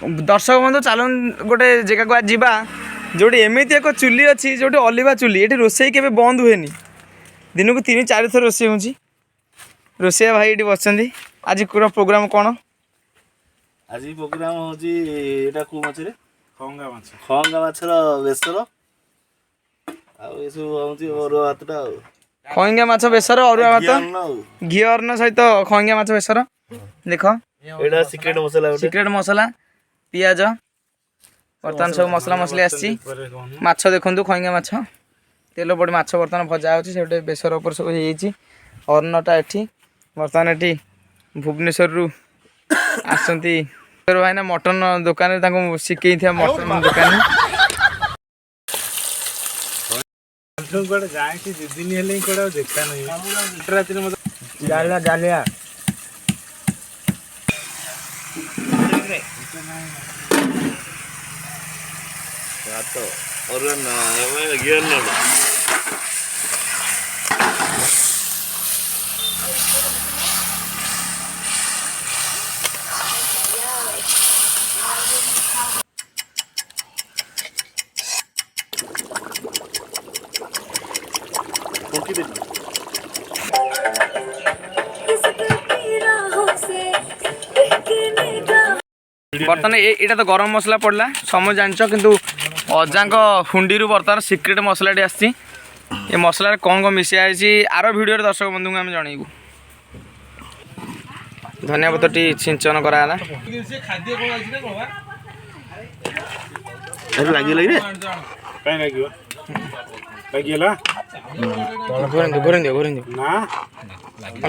दर्शक बंधु चल गोटे जगह को जावा जो एमती एक चुली अच्छी जो अलिवा चुली ये रोसई के बंद हुए दिन को 3-4 थर रोसई हो रोसैया भाई ये बस आज पूरा प्रोग्राम कौन आज प्रोग्राम होटा को मछरे खंगा माछर बेसर आरुआ खइंगा माछ बेसर अरुआ भात घी अन्न सहित खइंगा माछ बेसर देख एटा सीक्रेट मसला पियाज बर्तमान सब मसला मसली आसी माछ देखु खइंगा माछ तेल पड़ी माछ बर्तमान भजा होटे बेसर उपर सब अन्नटा एठी बर्तमान एठी भुवनेश्वर रु आसती भाईना मटन दुकान शिखई था मटन दुकान जालिया जालिया बर्तमान यहाँ तो गरम मसला पड़ला समझ जान किंतु अजा हुंडी बर्तमान सिक्रेट मसला आसी ये मसला कौन कौन मिसाई आर भिडियो दर्शक बंधु को आम जनइबू धनिया पत्र टी सिंचन कराला घोर